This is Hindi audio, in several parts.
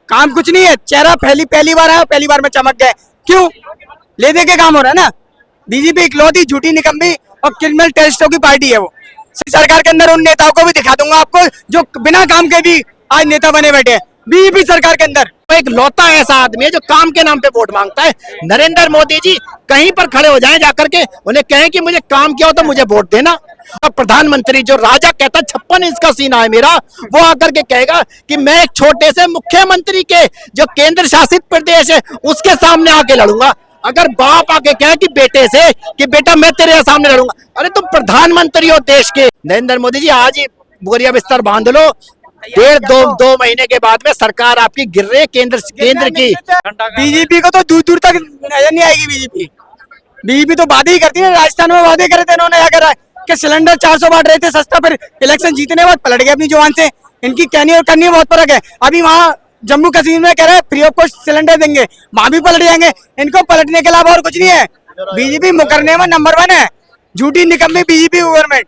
काम कुछ नहीं है, चेहरा पहली बार आया, पहली बार में चमक गए। क्यों? ले दे के काम हो रहा है ना। बीजेपी इकलौती झूठी निकम्मी और क्रिमिनल टेररिस्टों की पार्टी है वो। सरकार के अंदर उन नेताओं को भी दिखा दूंगा आपको जो बिना काम के भी आज नेता बने बैठे हैं बीजेपी सरकार के अंदर। एक लौता ऐसा आदमी है जो काम के नाम पे वोट मांगता है। नरेंद्र मोदी जी कहीं पर खड़े हो जाएं जाकर के, उन्हें कहें कि मुझे काम किया हो तो मुझे वोट देना। और प्रधानमंत्री जो राजा कहता 56 इंच का सीना है मेरा, वो आकर के कहेगा कि मैं एक छोटे से मुख्यमंत्री के जो केंद्र शासित प्रदेश है उसके सामने आके लड़ूंगा। अगर बाप आके कहे कि बेटे से कि बेटा मैं तेरे सामने लड़ूंगा, अरे तुम प्रधानमंत्री हो देश के। नरेंद्र मोदी जी आज ही बोरिया बिस्तर बांध लो, दो महीने के बाद में सरकार आपकी गिर रही है केंद्र की। बीजेपी को तो दूर दूर तक नजर नहीं आएगी। बीजेपी तो वादे ही करती है। राजस्थान में वादे करे थे इन्होंने, क्या करा कि सिलेंडर 400 बांट रहे थे सस्ता, फिर इलेक्शन जीतने के बाद पलट गए अपनी जुबान से। इनकी कहनी और करनी में बहुत फर्क है। अभी वहाँ जम्मू कश्मीर में कह रहे हैं फ्री ऑफ कॉस्ट सिलेंडर देंगे, वहां भी पलट जाएंगे। इनको पलटने के अलावा और कुछ नहीं है। बीजेपी मुकरने में नंबर 1 है, झूठी निकम्मी बीजेपी गवर्नमेंट।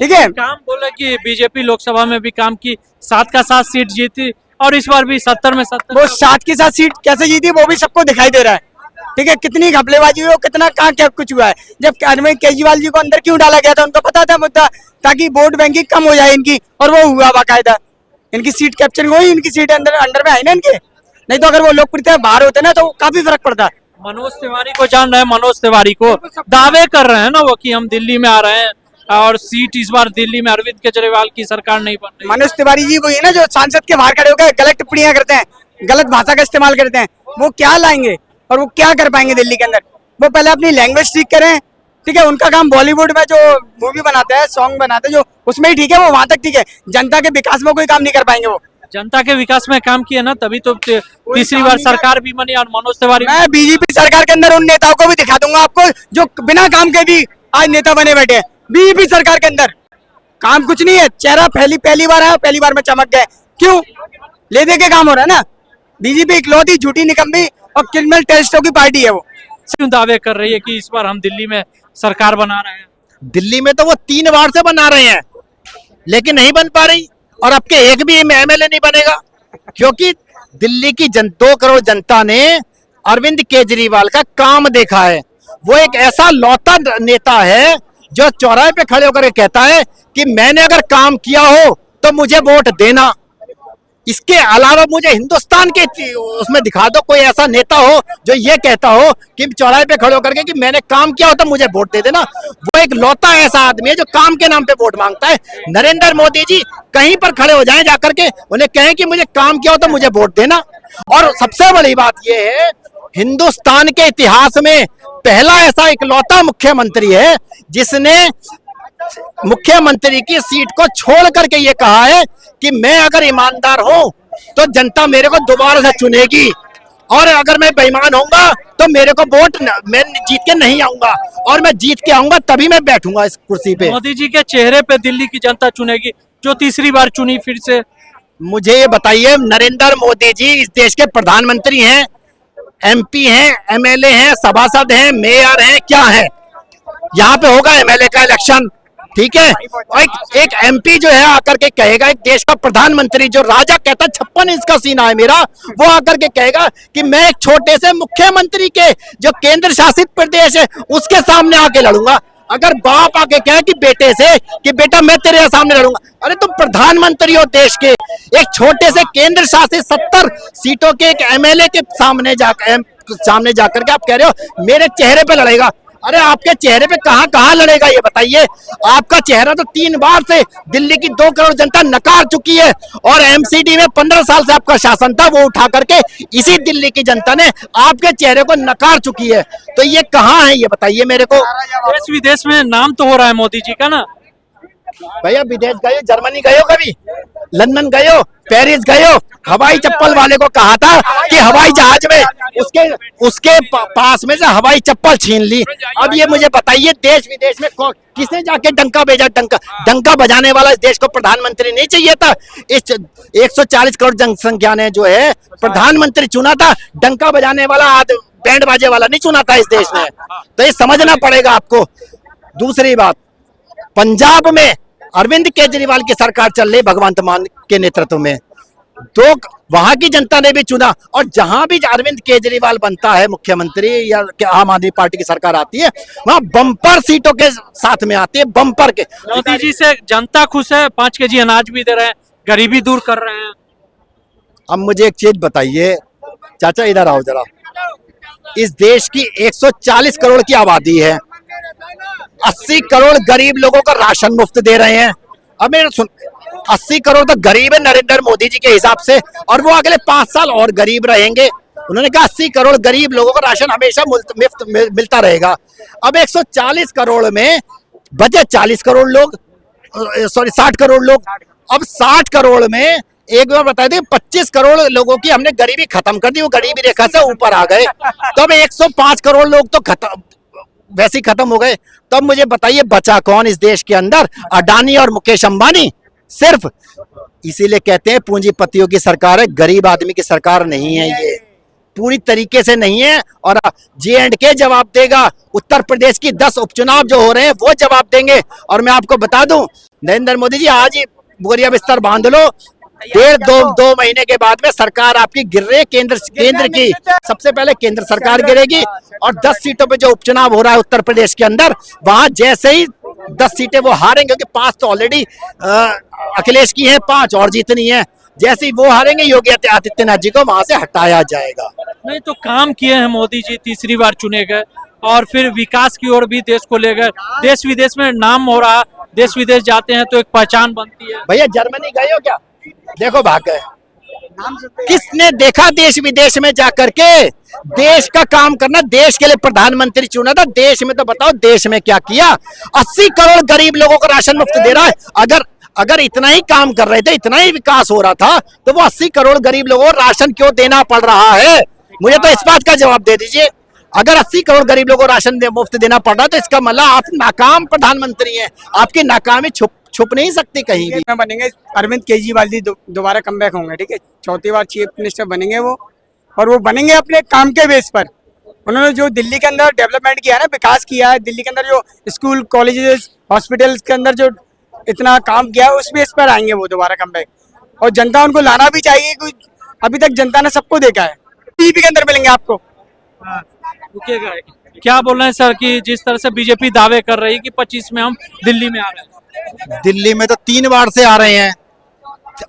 ठीक है, काम बोले कि बीजेपी लोकसभा में भी काम की, 7 का 7 सीट जीती और इस बार भी 70 में 70। वो 7 की 7 सीट कैसे जीती वो भी सबको दिखाई दे रहा है। ठीक है, कितनी घपलेबाजी हुई, कितना कहाँ क्या कुछ हुआ है। जब अरविंद केजरीवाल जी को अंदर क्यों डाला गया था, उनको पता था मुद्दा, ताकि वोट बैंकिंग कम हो जाए इनकी, और वो हुआ बाकायदा। इनकी सीट कैप्चरिंग हुई, इनकी सीट अंडर में आई ना इनके। नहीं तो अगर वो लोकप्रियता बाहर होते ना तो काफी फर्क पड़ता। मनोज तिवारी को जान रहे हैं, मनोज तिवारी को दावे कर रहे हैं ना वो कि हम दिल्ली में आ रहे हैं और सीट इस बार दिल्ली में अरविंद केजरीवाल की सरकार नहीं बन रही। मनोज तिवारी जी वही है ना जो सांसद के बाहर खड़े होकर गलत टिप्पणियां करते हैं, गलत भाषा का इस्तेमाल करते हैं। वो क्या लाएंगे और वो क्या कर पाएंगे दिल्ली के अंदर? वो पहले अपनी लैंग्वेज सीख करें। ठीक है, उनका काम बॉलीवुड में जो मूवी बनाते हैं, सॉन्ग बनाते हैं, जो उसमें ही ठीक है, वो वहां तक ठीक है। जनता के विकास में कोई काम नहीं कर पाएंगे वो। जनता के विकास में काम किया ना, तभी तो तीसरी बार सरकार भी बनी और मनोज तिवारी। मैं बीजेपी सरकार के अंदर उन नेताओं को भी दिखा दूंगा आपको जो बिना काम के भी आज नेता बने बैठे हैं बीजेपी सरकार के अंदर। काम कुछ नहीं है, चेहरा पहली बार आया, पहली बार में चमक गए। क्यों? ले दे के काम हो रहा है ना। बीजेपी इकलौती झूठी निकम्मी और क्रिमिनल टेररिस्टों की पार्टी है वो। क्यों दावे कर रही है कि इस बार हम दिल्ली में सरकार बना रहे हैं? दिल्ली में तो वो 3 बार से बना रहे हैं लेकिन नहीं बन पा रही, और अब के एक भी एमएलए नहीं बनेगा, क्योंकि दिल्ली की 2 करोड़ जनता ने अरविंद केजरीवाल का काम देखा है। वो एक ऐसा लौता नेता है जो चौराहे पे खड़े होकर कहता है कि मैंने अगर काम किया हो तो मुझे वोट देना। इसके अलावा मुझे हिंदुस्तान के उसमें दिखा दो कोई ऐसा नेता हो जो ये कहता हो कि चौराहे पे खड़े होकर के कि मैंने काम किया हो तो मुझे वोट दे देना। वो एक लौता ऐसा आदमी है जो काम के नाम पे वोट मांगता है। नरेंद्र मोदी जी कहीं पर खड़े हो जाएं जाकर के, उन्हें कहें कि मुझे काम किया हो तो मुझे वोट देना। और सबसे बड़ी बात यह है, हिंदुस्तान के इतिहास में पहला ऐसा इकलौता मुख्यमंत्री है जिसने मुख्यमंत्री की सीट को छोड़ करके ये कहा है कि मैं अगर ईमानदार हूं तो जनता मेरे को दोबारा से चुनेगी, और अगर मैं बेईमान होऊंगा तो मेरे को वोट मैं जीत के नहीं आऊंगा, और मैं जीत के आऊंगा तभी मैं बैठूंगा इस कुर्सी पे। मोदी जी के चेहरे पे दिल्ली की जनता चुनेगी, जो तीसरी बार चुनी फिर से। मुझे ये बताइए, नरेंद्र मोदी जी इस देश के प्रधानमंत्री हैं, एमपी हैं, एमएलए हैं, सभासद हैं, मेयर हैं, क्या है? यहाँ पे होगा एमएलए का इलेक्शन, ठीक है, और एक एमपी जो है आकर के कहेगा, एक देश का प्रधानमंत्री जो राजा कहता 56 इंच का सीना है मेरा, वो आकर के कहेगा कि मैं एक छोटे से मुख्यमंत्री के जो केंद्र शासित प्रदेश है उसके सामने आके लड़ूंगा। अगर बाप आके कहे कि बेटे से कि बेटा मैं तेरे सामने लड़ूंगा, अरे तुम प्रधानमंत्री हो देश के, एक छोटे से केंद्र शासित 70 सीटों के एक एमएलए के सामने जाकर के आप कह रहे हो मेरे चेहरे पे लड़ेगा। अरे आपके चेहरे पे कहां लड़ेगा ये बताइए? आपका चेहरा तो 3 बार से दिल्ली की 2 करोड़ जनता नकार चुकी है, और एमसीडी में 15 साल से आपका शासन था, वो उठा करके इसी दिल्ली की जनता ने आपके चेहरे को नकार चुकी है। तो ये कहाँ है ये बताइए मेरे को? देश विदेश में नाम तो हो रहा है मोदी जी का ना। भैया विदेश गए हो? जर्मनी गए हो कभी? लंदन गए हो? पेरिस गए हो? हवाई चप्पल वाले को कहा था कि हवाई जहाज में उसके पास में से हवाई चप्पल छीन ली। अब ये मुझे बताइए, देश विदेश में किसने जाके डंका भेजा? डंका बजाने वाला इस देश को प्रधानमंत्री नहीं चाहिए था? इस 140 करोड़ जनसंख्या ने जो है प्रधानमंत्री चुना था, डंका बजाने वाला बैंड बाजे वाला नहीं चुना था इस देश ने। तो ये समझना पड़ेगा आपको। दूसरी बात, पंजाब में अरविंद केजरीवाल की सरकार चल रही भगवंत मान के नेतृत्व में, तो वहां की जनता ने भी चुना, और जहां भी अरविंद केजरीवाल बनता है मुख्यमंत्री या आम आदमी पार्टी की सरकार आती है, वहां बम्पर सीटों के साथ में आती है, बम्पर के। मोदी जी से जनता खुश है, 5 केजी अनाज भी दे रहे हैं, गरीबी दूर कर रहे हैं। अब मुझे एक चीज बताइए, चाचा इधर आओ जरा। इस देश की 140 करोड़ की आबादी है, 80 करोड़ गरीब लोगों का राशन मुफ्त दे रहे हैं। अब मेरे सुन, 80 करोड़ तो गरीब है नरेंद्र मोदी जी के हिसाब से, और वो अगले 5 साल और गरीब रहेंगे। उन्होंने कहा 80 करोड़ गरीब लोगों को राशन हमेशा मुफ्त मिलता रहेगा। अब 140 करोड़ में बचे 40 करोड़ लोग, सॉरी 60 करोड़ लोग। अब 60 करोड़ में एक बार बता दें, 25 करोड़ लोगों की हमने गरीबी खत्म कर दी, वो गरीबी रेखा से ऊपर आ गए। तब 105 करोड़ लोग तो खत्म, वैसे ही खत्म हो गए। तब मुझे बताइए बचा कौन इस देश के अंदर? अडानी और मुकेश अंबानी सिर्फ। इसीलिए कहते हैं पूंजीपतियों की सरकार है, गरीब आदमी की सरकार नहीं है ये, पूरी तरीके से नहीं है। और J&K जवाब देगा, उत्तर प्रदेश की 10 उपचुनाव जो हो रहे हैं वो जवाब देंगे। और मैं आपको बता दूं, नरेंद्र मोदी जी आज ही बोरिया बिस्तर बांध लो, 1.5-2 महीने के बाद में सरकार आपकी गिर रही है। केंद्र की सबसे पहले केंद्र सरकार गिरेगी, और 10 सीटों पे जो उपचुनाव हो रहा है उत्तर प्रदेश के अंदर, वहां जैसे ही 10 सीटें वो हारेंगे, क्योंकि 5 तो ऑलरेडी अखिलेश की हैं, 5 और जीतनी है। जैसे ही वो हारेंगे, योगी आदित्यनाथ जी को वहां से हटाया जाएगा। नहीं तो काम किए हैं मोदी जी, तीसरी बार चुने गए, और फिर विकास की ओर भी देश को ले गए। देश विदेश में नाम हो रहा, देश विदेश जाते हैं तो एक पहचान बनती है। भैया जर्मनी गए हो क्या? देखो भाग गए। किसने देखा देश विदेश में जाकर के देश का काम करना? देश के लिए प्रधानमंत्री चुना था, देश में तो बताओ देश में क्या किया? 80 करोड़ गरीब लोगों को राशन मुफ्त दे रहा है। अगर इतना ही काम कर रहे थे, इतना ही विकास हो रहा था, तो वो 80 करोड़ गरीब लोगों को राशन क्यों देना पड़ रहा है? मुझे तो इस बात का जवाब दे दीजिए। अगर 80 करोड़ गरीब लोगों को राशन मुफ्त देना पड़ रहा है, तो इसका मतलब आप नाकाम प्रधानमंत्री हैं। आपकी नाकामी छुप नहीं सकती कहीं भी। बनेंगे अरविंद केजरीवाल जी दोबारा कमबैक होंगे, ठीक है, 4थी बार चीफ मिनिस्टर बनेंगे वो, और वो बनेंगे अपने काम के बेस पर। उन्होंने जो दिल्ली के अंदर डेवलपमेंट किया है ना, विकास किया है, दिल्ली के अंदर जो स्कूल कॉलेजेस हॉस्पिटल्स के अंदर जो इतना काम किया है, उस बेस पर आएंगे वो दोबारा कमबैक। और जनता उनको लाना भी चाहिए, क्योंकि अभी तक जनता ने सबको देखा है। बीजेपी के अंदर मिलेंगे आपको। रुकिएगा, क्या बोल रहे हैं सर कि जिस तरह से बीजेपी दावे कर रही है कि 25 में हम दिल्ली में आ रहे हैं? दिल्ली में तो 3 बार से आ रहे हैं।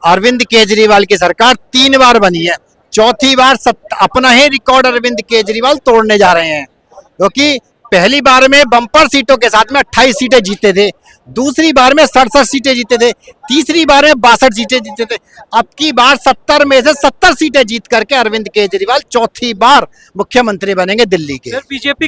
अरविंद केजरीवाल की सरकार 3 बार बनी है, 4थी बार अपना ही रिकॉर्ड अरविंद केजरीवाल तोड़ने जा रहे हैं। क्योंकि पहली बार में बम्पर सीटों के साथ में 28 सीटें जीते थे, दूसरी बार में 67 सीटें जीते थे, तीसरी बार में 62 सीटें जीते थे। अब की बार 70 में से 70 सीटें जीत करके अरविंद केजरीवाल 4थी बार मुख्यमंत्री बनेंगे दिल्ली के। बीजेपी